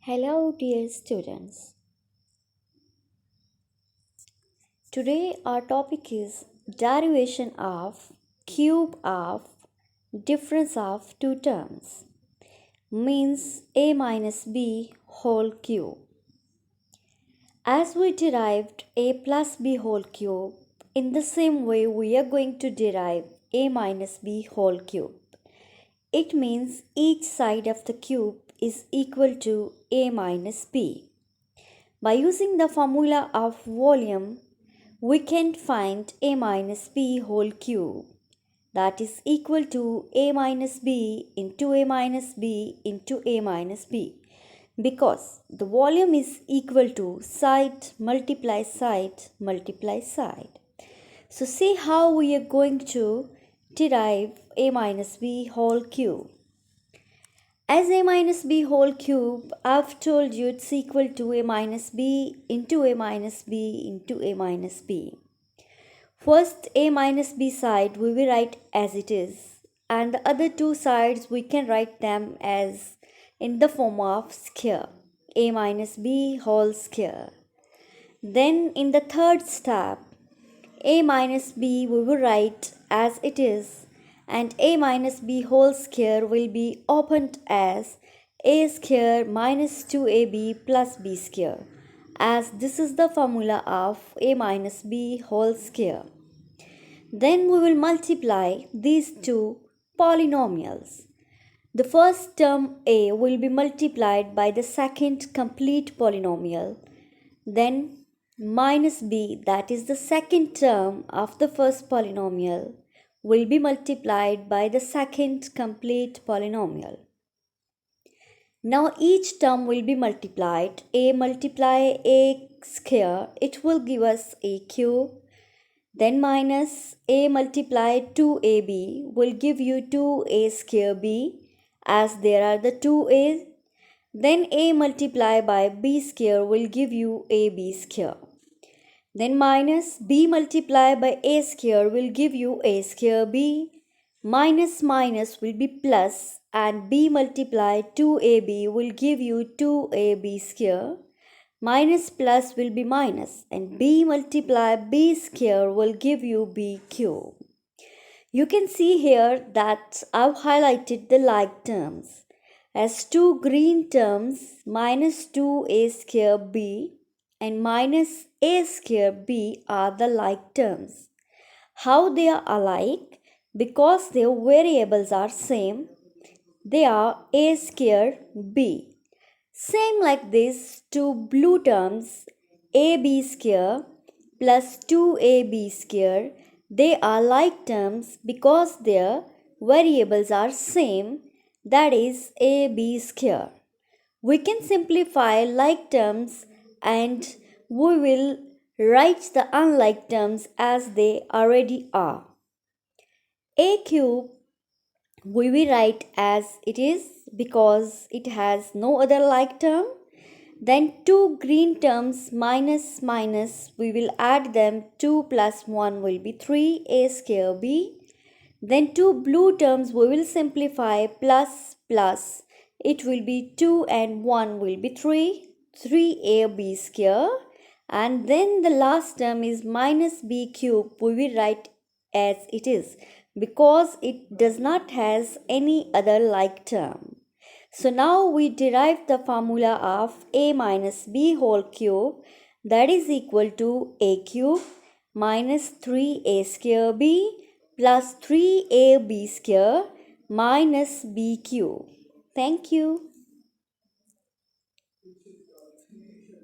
Hello, dear students. Today our topic is derivation of cube of difference of two terms means a minus b whole cube. As we derived a plus b whole cube, in the same way we are going to derive a minus b whole cube. It means each side of the cube is equal to a minus b. By using the formula of volume, we can find a minus b whole cube, that is equal to a minus b into a minus b into a minus b, because the volume is equal to side multiply side multiply side. So see how we are going to derive a minus b whole cube. As a minus b whole cube, I've told you it's equal to a minus b into a minus b into a minus b. First, a minus b side we will write as it is, and the other two sides we can write them as in the form of square, a minus b whole square. Then in the third step, a minus b we will write as it is, and a minus b whole square will be opened as a square minus 2ab plus b square, as this is the formula of a minus b whole square. Then we will multiply these two polynomials. The first term a will be multiplied by the second complete polynomial. Then minus b, that is the second term of the first polynomial, will be multiplied by the second complete polynomial. Now each term will be multiplied. A multiply a square, it will give us a cube. Then minus a multiply 2ab will give you 2a square b, as there are the 2a's. Then a multiply by b square will give you ab square. Then minus b multiply by a square will give you a square b. Minus minus will be plus, and b multiply 2ab will give you 2ab square. Minus plus will be minus, and b multiply b square will give you b cube. You can see here that I've highlighted the like terms as two green terms, minus 2a square b and minus a square b are the like terms. How they are alike? Because their variables are same, they are a square b. Same like this, two blue terms ab square plus 2ab square, they are like terms because their variables are same, that is ab square. We can simplify like terms and we will write the unlike terms as they already are. A cube we will write as it is because it has no other like term. Then two green terms minus minus, we will add them, 2 plus 1 will be 3a square b. Then two blue terms we will simplify, plus plus, it will be 2 and 1 will be 3, 3ab square. And then the last term is minus b cube, we will write as it is because it does not has any other like term. So now we derive the formula of a minus b whole cube, that is equal to a cube minus 3a square b plus 3ab square minus b cube. Thank you.